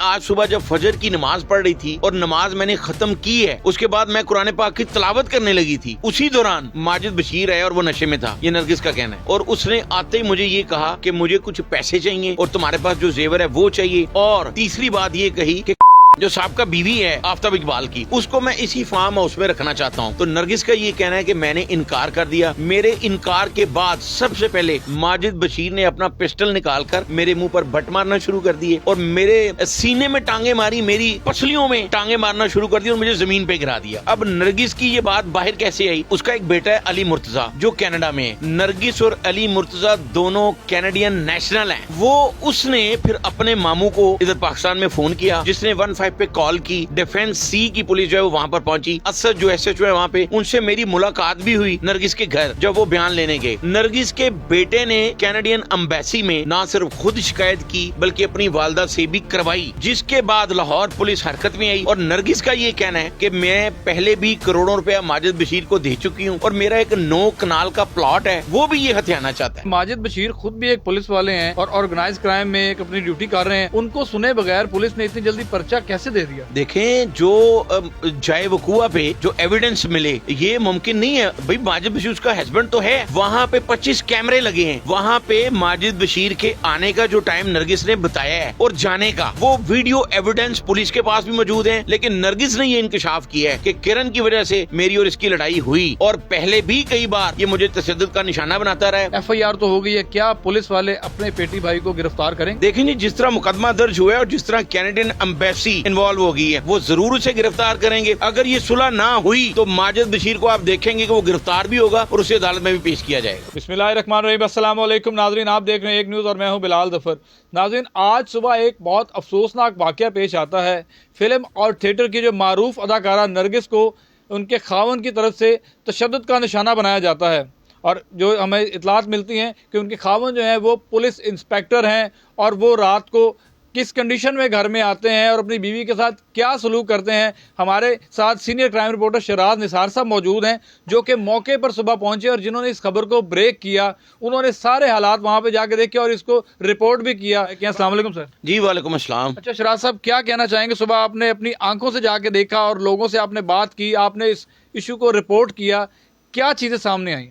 आज सुबह जब फजर की नमाज पढ़ रही थी और नमाज मैंने खत्म की है, उसके बाद मैं कुरान पाक की तिलावत करने लगी थी, उसी दौरान माजिद बशीर आया और वो नशे में था, ये नरगिस का कहना है। और उसने आते ही मुझे ये कहा कि मुझे कुछ पैसे चाहिए और तुम्हारे पास जो जेवर है वो चाहिए। और तीसरी बात ये कही कि जो साहब बीवी है आफ्ताब इकबाल की, उसको मैं इसी फार्म हाउस में रखना चाहता हूँ। तो नरगिस का ये कहना है कि मैंने इनकार कर दिया। मेरे इनकार के बाद सबसे पहले माजिद बशीर ने अपना पिस्टल निकालकर मेरे मुंह पर बट मारना शुरू कर दिए और मेरे सीने में टांगे मारी, मेरी पसलियों में टांगे मारना शुरू कर दिया और मुझे जमीन पे गिरा दिया। अब नरगिस की ये बात बाहर कैसे आई? उसका एक बेटा है अली मुर्तजा जो कनाडा में है। नरगिस और अली मुर्तजा दोनों कैनेडियन नेशनल हैं। वो उसने फिर अपने मामू को इधर पाकिस्तान में फोन किया, जिसने 15 पे कॉल की। डिफेंस सी की पुलिस जो है वो वहाँ पर पहुंची। असद जो SHO है वहाँ पे, उनसे मेरी मुलाकात भी हुई नरगिस के घर जब वो बयान लेने गए। नरगिस के बेटे ने कैनेडियन एम्बेसी में ना सिर्फ खुद शिकायत की बल्कि अपनी वालदा से भी करवाई, जिसके बाद लाहौर पुलिस हरकत में आई। और नरगिस का ये कहना है कि मैं पहले भी करोड़ों रुपया माजिद बशीर को दे चुकी हूँ और मेरा एक 9 कनाल का प्लॉट है, वो भी ये हथियाना चाहता है। माजिद बशीर खुद भी एक पुलिस वाले हैं और ऑर्गेनाइज क्राइम में एक अपनी ड्यूटी कर रहे हैं, उनको सुने बगैर पुलिस ने इतनी जल्दी पर्चा कैसे दे दिया? देखें, जो जाए वकुआ पे जो एविडेंस मिले, ये मुमकिन नहीं है भाई। माजिद बशीर उसका हस्बैंड तो है, वहाँ पे 25 कैमरे लगे हैं। वहाँ पे माजिद बशीर के आने का जो टाइम नरगिस ने बताया है और जाने का, वो वीडियो एविडेंस पुलिस के पास भी मौजूद है। लेकिन नरगिस ने ये इंकशाफ किया है कि किरण की वजह से मेरी और इसकी लड़ाई हुई और पहले भी कई बार ये मुझे तशद्दुद का निशाना बनाता रहा है। FIR तो हो गई है, क्या पुलिस वाले अपने पेटी भाई को गिरफ्तार करें? देखेंगे, जिस तरह मुकदमा दर्ज हुआ है और जिस तरह कैनेडियन एम्बेसी इन्वॉल्व होगी है, वो जरूर उसे गिरफ्तार करेंगे। अगर ये सुलह ना हुई तो माजिद बशीर को आप देखेंगे कि वो गिरफ्तार भी होगा और उसे अदालत में भी पेश किया जाएगा। बिस्मिल्लाहिर्रहमानिर्रहीम, अस्सलाम वालेकुम नाज़रीन, आप देख रहे हैं एक न्यूज़ और मैं हूं बिलाल ज़फ़र। नाज़रीन, आज सुबह एक बहुत अफसोसनाक वाक़या पेश आता है। फिल्म और थिएटर की जो मारूफ अदाकारा नरगिस को उनके खावन की तरफ से तशद्दुद का निशाना बनाया जाता है और जो हमें इतलात मिलती हैं कि उनके खावन जो है वो पुलिस इंस्पेक्टर हैं और वो रात को किस कंडीशन में घर में आते हैं और अपनी बीवी के साथ क्या सलूक करते हैं। हमारे साथ senior crime reporter Sharaj Nisar साहब मौजूद हैं, जो कि मौके पर सुबह पहुंचे और जिन्होंने इस खबर को ब्रेक किया। उन्होंने सारे हालात वहां पे जाके देखे और इसको रिपोर्ट भी किया। अस्सलाम वालेकुम सर। जी वालेकुम अस्सलाम। अच्छा शराज साहब, क्या कहना चाहेंगे? सुबह आपने अपनी आंखों से जाके देखा और लोगों से आपने बात की, आपने इस इशू को रिपोर्ट किया, क्या चीज़ें सामने आई?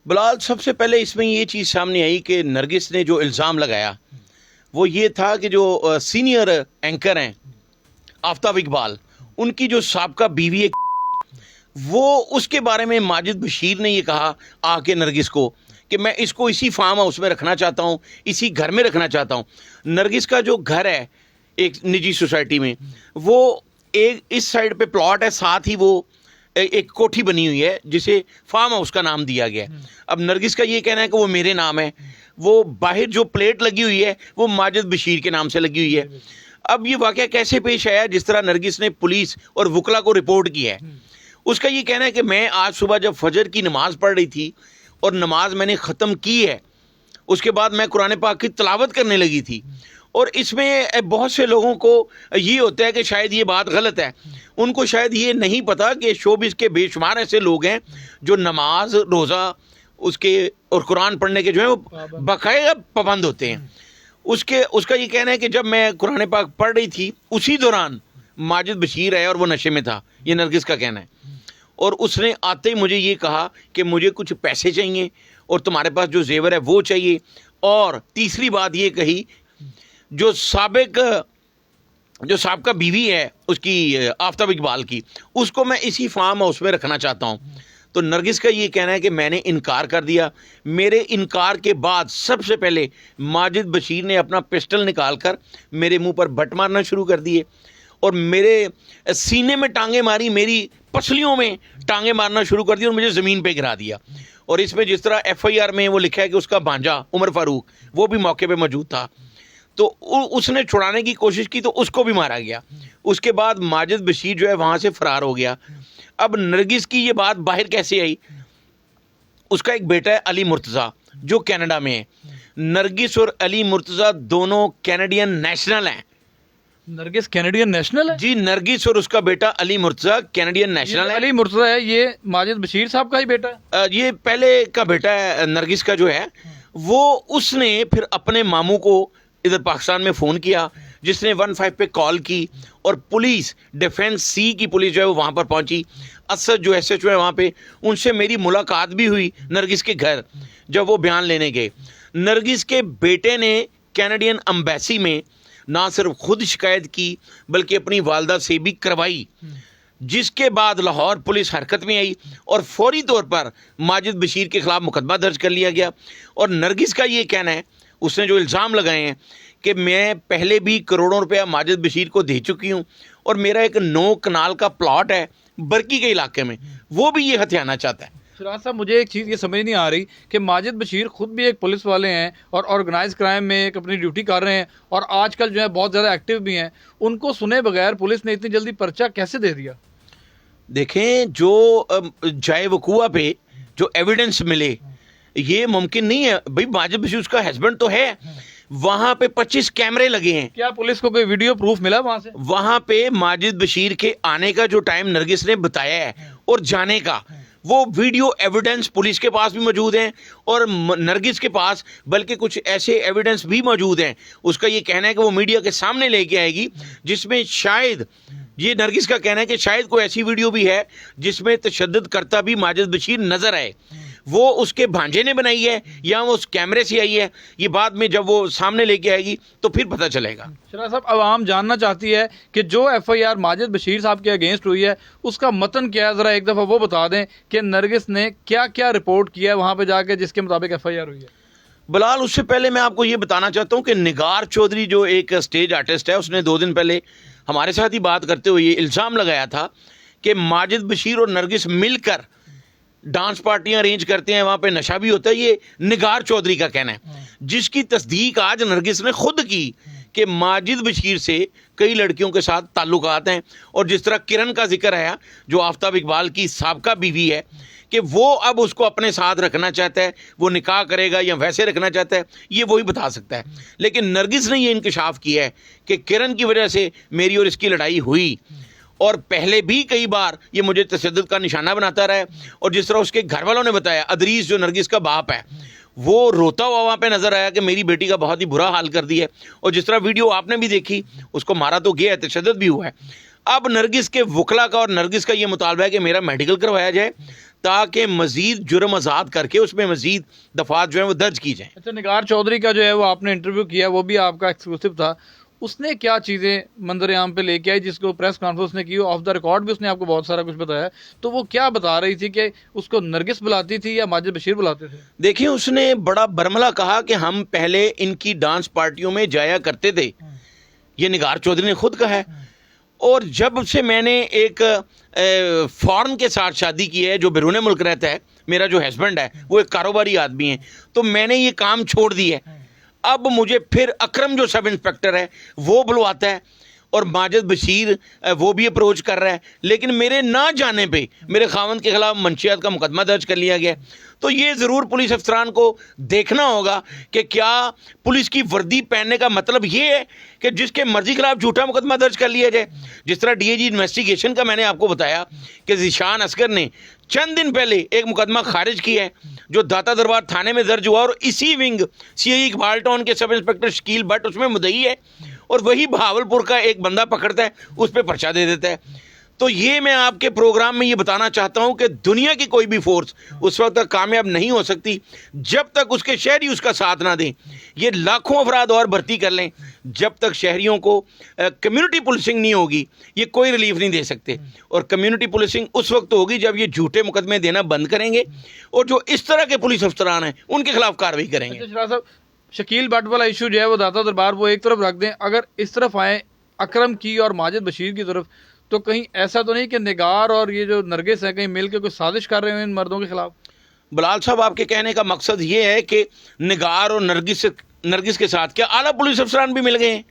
बिलाल, सबसे पहले इसमें ये चीज़ सामने आई कि नरगिस ने जो इल्ज़ाम लगाया वो ये था कि जो सीनियर एंकर हैं आफ्ताब इकबाल, उनकी जो साबका बीवी है, वो उसके बारे में माजिद बशीर ने ये कहा आके नरगिस को कि मैं इसको इसी फार्म हाउस में रखना चाहता हूँ, इसी घर में रखना चाहता हूँ। नरगिस का जो घर है एक निजी सोसाइटी में, वो एक इस साइड पे प्लॉट है, साथ ही वो एक कोठी बनी हुई है जिसे फार्म हाउस का नाम दिया गया है। अब नरगिस का ये कहना है कि वो मेरे नाम है, वो बाहर जो प्लेट लगी हुई है वो माजिद बशीर के नाम से लगी हुई है। अब ये वाकया कैसे पेश आया? जिस तरह नरगिस ने पुलिस और वकला को रिपोर्ट किया है, उसका ये कहना है कि मैं आज सुबह जब फजर की नमाज पढ़ रही थी और नमाज मैंने ख़त्म की है, उसके बाद मैं कुरान पाक की तिलावत करने लगी थी। और इसमें बहुत से लोगों को ये होता है कि शायद ये बात गलत है, उनको शायद ये नहीं पता कि शोबिस के बेशुमार ऐसे लोग हैं जो नमाज, रोज़ा उसके और कुरान पढ़ने के जो है वो बाकायदा पाबंद होते हैं। उसका ये कहना है कि जब मैं कुरान पाक पढ़ रही थी उसी दौरान माजिद बशीर आया और वो नशे में था, ये नरगिस का कहना है। और उसने आते ही मुझे ये कहा कि मुझे कुछ पैसे चाहिए और तुम्हारे पास जो जेवर है वो चाहिए। और तीसरी बात ये कही, जो साबका बीवी है उसकी आफ्ताब इकबाल की, उसको मैं इसी फार्म हाउस में रखना चाहता हूँ। तो नरगिस का ये कहना है कि मैंने इनकार कर दिया। मेरे इनकार के बाद सबसे पहले माजिद बशीर ने अपना पिस्टल निकालकर मेरे मुंह पर बट मारना शुरू कर दिए और मेरे सीने में टांगे मारी, मेरी पसलियों में टांगे मारना शुरू कर दी और मुझे ज़मीन पे गिरा दिया। और इसमें जिस तरह FIR में वो लिखा है कि उसका भांजा उमर फारूक वो भी मौके पे मौजूद था, तो उसने छुड़ाने की कोशिश की तो उसको भी मारा गया। उसके बाद माजिद बशीर जो है वहाँ से फरार हो गया। अब नरगिस की ये बात बाहर कैसे आई? उसका एक बेटा है अली मुर्तज़ा जो कनाडा में है। नरगिस और अली मुर्तज़ा दोनों कैनेडियन नेशनल हैं। नरगिस कैनेडियन नेशनल है? जी, नरगिस और उसका बेटा अली मुर्तज़ा कैनेडियन नेशनल है। अली मुर्तज़ा है, ये माजिद बशीर साहब का ही बेटा है? ये पहले का बेटा है नरगिस का जो है वो। उसने फिर अपने मामू को इधर पाकिस्तान में फ़ोन किया, जिसने 15 पे कॉल की और पुलिस डिफेंस सी की पुलिस जो है वो वहाँ पर पहुँची। असद जो SHO है वहाँ पे, उनसे मेरी मुलाकात भी हुई नरगिस के घर जब वो बयान लेने गए। नरगिस के बेटे ने कैनेडियन एम्बेसी में ना सिर्फ खुद शिकायत की बल्कि अपनी वालदा से भी करवाई, जिसके बाद लाहौर पुलिस हरकत में आई और फौरी तौर पर माजिद बशीर के खिलाफ मुकदमा दर्ज कर लिया गया। और नरगिस का ये कहना है, उसने जो इल्ज़ाम लगाए हैं कि मैं पहले भी करोड़ों रुपया माजिद बशीर को दे चुकी हूँ और मेरा एक 9 कनाल का प्लॉट है बरकी के इलाके में, वो भी ये हथियाना चाहता है। फिराज साहब, मुझे एक चीज़ ये समझ नहीं आ रही कि माजिद बशीर खुद भी एक पुलिस वाले हैं और ऑर्गेनाइज क्राइम में एक अपनी ड्यूटी कर रहे हैं और आजकल जो है बहुत ज़्यादा एक्टिव भी हैं, उनको सुने बगैर पुलिस ने इतनी जल्दी पर्चा कैसे दे दिया? देखें, जो जाए वकूआ पे जो एविडेंस मिले ये मुमकिन नहीं है भाई। माजिद बशीर उसका हस्बैंड तो है, वहां पे 25 कैमरे लगे हैं। क्या पुलिस को कोई वीडियो प्रूफ मिला वहां से? वहां पे माजिद बशीर के आने का जो टाइम नरगिस ने बताया है और जाने का, वो वीडियो एविडेंस पुलिस के पास भी मौजूद हैं और नरगिस के पास बल्कि कुछ ऐसे एविडेंस भी मौजूद हैं। उसका ये कहना है कि वो मीडिया के सामने लेके आएगी, जिसमें शायद, ये नरगिस का कहना है कि शायद कोई ऐसी वीडियो भी है जिसमें तशद्दुद करता भी माजिद बशीर नजर आए। वो उसके भांजे ने बनाई है या वो उस कैमरे से आई है, ये बाद में जब वो सामने लेके आएगी तो फिर पता चलेगा। शरा साहब, आवाम जानना चाहती है कि जो FIR माजिद बशीर साहब के अगेंस्ट हुई है उसका मतन क्या है, ज़रा एक दफ़ा वो बता दें कि नरगिस ने क्या क्या रिपोर्ट किया है वहाँ पे जाके जिसके मुताबिक FIR हुई है। बिलाल, उससे पहले मैं आपको ये बताना चाहता हूँ कि निगार चौधरी जो एक स्टेज आर्टिस्ट है, उसने 2 दिन पहले हमारे साथ ही बात करते हुए ये इल्ज़ाम लगाया था कि माजिद बशीर और नरगिस मिलकर डांस पार्टियां अरेंज करते हैं, वहाँ पे नशा भी होता है। ये निगार चौधरी का कहना है, जिसकी तस्दीक आज नरगिस ने खुद की कि माजिद बशीर से कई लड़कियों के साथ ताल्लुकात हैं। और जिस तरह किरण का जिक्र आया, जो आफ्ताब इकबाल की साबका बीवी है, कि वो अब उसको अपने साथ रखना चाहता है, वो निकाह करेगा या वैसे रखना चाहता है, ये वही बता सकता है। लेकिन नरगिस ने ये इंकशाफ किया है कि किरण की वजह से मेरी और इसकी लड़ाई हुई और पहले भी कई बार ये मुझे तशद्दुद का निशाना बनाता रहा है। और जिस तरह उसके घर वालों ने बताया, अदरीस जो नरगिस का बाप है, वो रोता हुआ वहाँ पे नजर आया कि मेरी बेटी का बहुत ही बुरा हाल कर दिया है। और जिस तरह वीडियो आपने भी देखी, उसको मारा तो गया है, तशद्दुद भी हुआ है। अब नरगिस के वकला का और नरगिस का ये मुतालबा है कि मेरा मेडिकल करवाया जाए ताकि मजीद जुर्म आज़ाद करके उसमें मजीद दफात जो है वो दर्ज की जाए। अच्छा, निगार चौधरी का जो है वो आपने इंटरव्यू किया, वो भी आपका एक्सक्लूसिव था। उसने क्या चीज़ें मंजर आम पे लेके आई जिसको प्रेस कॉन्फ्रेंस ने की, ऑफ द रिकॉर्ड भी उसने आपको बहुत सारा कुछ बताया, तो वो क्या बता रही थी कि उसको नरगिस बुलाती थी या माजिद बशीर बुलाते थे? देखिए, उसने बड़ा बरमला कहा कि हम पहले इनकी डांस पार्टियों में जाया करते थे, ये निगार चौधरी ने खुद कहा है। और जब से मैंने एक फॉरेन के साथ शादी की है, जो बैरून मुल्क रहता है, मेरा जो हस्बैंड है वो एक कारोबारी आदमी है, तो मैंने ये काम छोड़ दी है। अब मुझे फिर अकरम जो सब इंस्पेक्टर है वो बुलवाता है और माजिद बशीर वो भी अप्रोच कर रहा है, लेकिन मेरे ना जाने पे मेरे खावंद के खिलाफ मंशियात का मुकदमा दर्ज कर लिया गया। तो ये ज़रूर पुलिस अफसरान को देखना होगा कि क्या पुलिस की वर्दी पहनने का मतलब ये है कि जिसके मर्जी के खिलाफ झूठा मुकदमा दर्ज कर लिया जाए। जिस तरह DIG इन्वेस्टिगेशन का मैंने आपको बताया कि ज़ीशान असगर ने चंद दिन पहले एक मुकदमा खारिज किया है जो दाता दरबार थाने में दर्ज हुआ, और इसी विंग CI इकबाल टाउन के सब इंस्पेक्टर शकील भट्ट उसमें मुद्दई है, और वही बहावलपुर का एक बंदा पकड़ता है, उस पर पर्चा दे देता है। तो ये मैं आपके प्रोग्राम में ये बताना चाहता हूं कि दुनिया की कोई भी फोर्स उस वक्त तक कामयाब नहीं हो सकती जब तक उसके शहरी उसका साथ ना दें। ये लाखों अफराद और भर्ती कर लें, जब तक शहरियों को कम्युनिटी पुलिसिंग नहीं होगी ये कोई रिलीफ नहीं दे सकते। और कम्युनिटी पुलिसिंग उस वक्त होगी जब ये झूठे मुकदमे देना बंद करेंगे और जो इस तरह के पुलिस अफसरान हैं उनके खिलाफ कार्रवाई करेंगे। अच्छा साहब, शकील भट्ट वाला इशू जो है वो दाता दरबार वो एक तरफ रख दें, अगर इस तरफ आए अकरम की और माजिद बशीर की तरफ, तो कहीं ऐसा तो नहीं कि निगार और ये जो नरगिस है कहीं मिलकर कोई साजिश कर रहे हैं इन मर्दों के खिलाफ? बिलाल साहब, आपके कहने का मकसद ये है कि निगार और नरगिस के साथ क्या आला पुलिस अफसरान भी मिल गए हैं?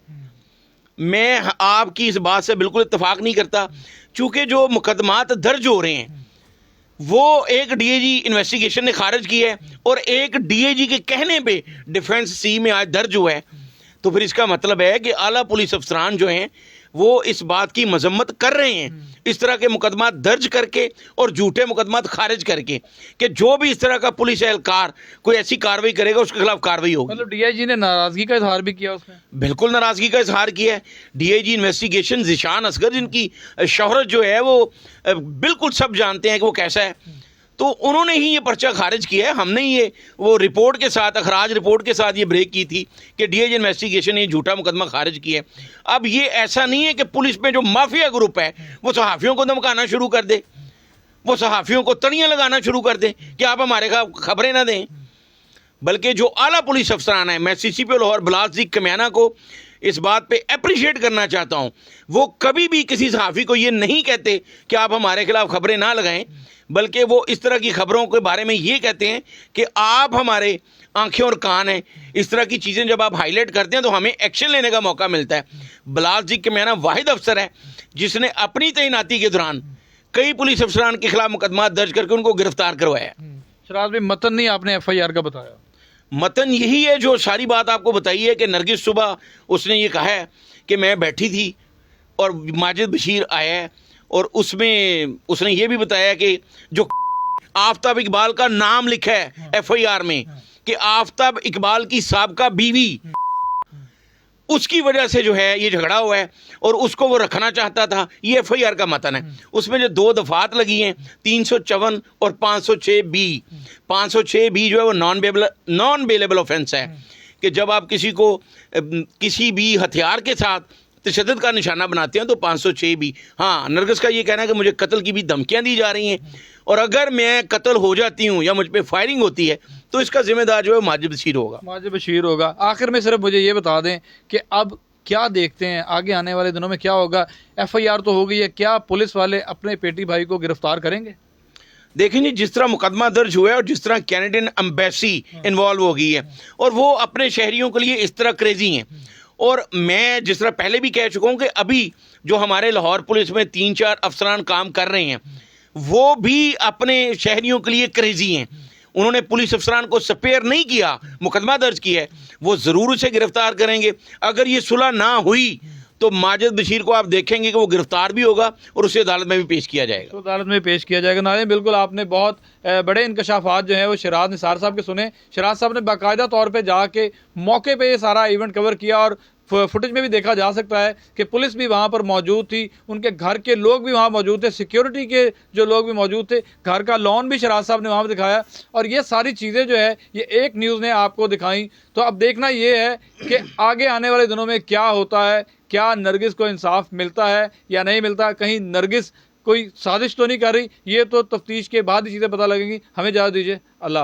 मैं आपकी इस बात से बिल्कुल इत्तेफाक नहीं करता, चूंकि जो मुकदमात दर्ज हो रहे हैं वो एक DIG इन्वेस्टिगेशन ने खारिज की है और एक DIG के कहने पे डिफेंस C में आज दर्ज हुआ है। तो फिर इसका मतलब है कि आला पुलिस अफसरान जो हैं वो इस बात की मजम्मत कर रहे हैं, इस तरह के मुकदमा दर्ज करके और झूठे मुकदमा खारिज करके, कि जो भी इस तरह का पुलिस एहलकार कोई ऐसी कार्रवाई करेगा उसके खिलाफ कार्रवाई होगी। मतलब डीआईजी ने नाराजगी का इजहार भी किया उसमें? बिल्कुल नाराजगी का इजहार किया है। डीआईजी इन्वेस्टिगेशन ज़ीशान असगर, जिनकी शोहरत जो है वो बिल्कुल सब जानते हैं कि वो कैसा है, तो उन्होंने ही ये पर्चा खारिज किया है। हमने ये वो रिपोर्ट के साथ, अखराज रिपोर्ट के साथ ये ब्रेक की थी कि डीआईजी इन्वेस्टिगेशन ये झूठा मुकदमा खारिज किया है। अब ये ऐसा नहीं है कि पुलिस में जो माफिया ग्रुप है वो सहाफ़ियों को धमकाना शुरू कर दे, वो सहाफ़ियों को तड़ियाँ लगाना शुरू कर दे कि आप हमारे खबरें ना दें, बल्कि जो आला पुलिस अफसरान है, मैं CCP लाहौर बिलाल सिद्दीक कमियाना को इस बात पे अप्रिशिएट करना चाहता हूँ। वो कभी भी किसी सहाफ़ी को ये नहीं कहते कि आप हमारे खिलाफ खबरें ना लगाएं, बल्कि वो इस तरह की खबरों के बारे में ये कहते हैं कि आप हमारे आंखें और कान हैं। इस तरह की चीज़ें जब आप हाईलाइट करते हैं तो हमें एक्शन लेने का मौका मिलता है। बिलाल सिद्दीक कमियाना वाहिद अफसर है जिसने अपनी तैनाती के दौरान कई पुलिस अफसरान के खिलाफ मुकदमा दर्ज करके उनको गिरफ्तार करवाया। शराज भाई, मतन नहीं आपने FIR का बताया? मतन यही है जो सारी बात आपको बताई है कि नरगिस सुबह उसने ये कहा है कि मैं बैठी थी और माजिद बशीर आया है, और उसमें उसने ये भी बताया कि जो आफ्ताब इकबाल का नाम लिखा है FIR में कि आफ्ताब इकबाल की साबका बीवी, उसकी वजह से जो है ये झगड़ा हुआ है और उसको वो रखना चाहता था। ये FIR का मतन है। उसमें जो 2 दफात लगी हैं 354 और 506B। 506B जो है वो नॉन बेलेबल ऑफेंस है कि जब आप किसी को किसी भी हथियार के साथ तशद्दुद का निशाना बनाते हैं तो 506B। हाँ, नरगिस का ये कहना है कि मुझे कत्ल की भी धमकियाँ दी जा रही हैं और अगर मैं कत्ल हो जाती हूँ या मुझ पर फायरिंग होती है तो इसका जिम्मेदार जो है माजिद बशीर होगा। माजिद बशीर होगा। आखिर में सिर्फ मुझे ये बता दें कि अब क्या देखते हैं आगे आने वाले दिनों में क्या होगा? FIR तो हो गई है, क्या पुलिस वाले अपने पेटी भाई को गिरफ्तार करेंगे? देखें जी, जिस तरह मुकदमा दर्ज हुआ है और जिस तरह कैनेडियन एम्बेसी इन्वॉल्व हो गई है और वो अपने शहरियों के लिए इस तरह क्रेजी हैं, और मैं जिस तरह पहले भी कह चुका हूँ कि अभी जो हमारे लाहौर पुलिस में 3-4 अफसरान काम कर रहे हैं वो भी अपने शहरियों के लिए क्रेजी हैं। उन्होंने पुलिस अफसरान को स्पेयर नहीं किया, मुकदमा दर्ज किया है, वो ज़रूर उसे गिरफ्तार करेंगे। अगर ये सुलह ना हुई तो माजिद बशीर को आप देखेंगे कि वो गिरफ्तार भी होगा और उसे अदालत में भी पेश किया जाएगा। तो अदालत में पेश किया जाएगा। नाज़रीन, बिल्कुल आपने बहुत बड़े इंकशाफात जो हैं वो शराज निसार साहब के सुने। शराज साहब ने बाकायदा तौर पे जाके मौके पे ये सारा इवेंट कवर किया और फुटेज में भी देखा जा सकता है कि पुलिस भी वहाँ पर मौजूद थी, उनके घर के लोग भी वहाँ मौजूद थे, सिक्योरिटी के जो लोग भी मौजूद थे, घर का लॉन भी शराज साहब ने वहाँ पर दिखाया, और ये सारी चीज़ें जो है ये एक न्यूज़ ने आपको दिखाई। तो अब देखना ये है कि आगे आने वाले दिनों में क्या होता है, क्या नरगिस को इंसाफ मिलता है या नहीं मिलता, कहीं नरगिस कोई साजिश तो नहीं कर रही, ये तो तफ्तीश के बाद ही चीज़ें पता लगेंगी। हमें इजाज़त दीजिए, अल्लाह।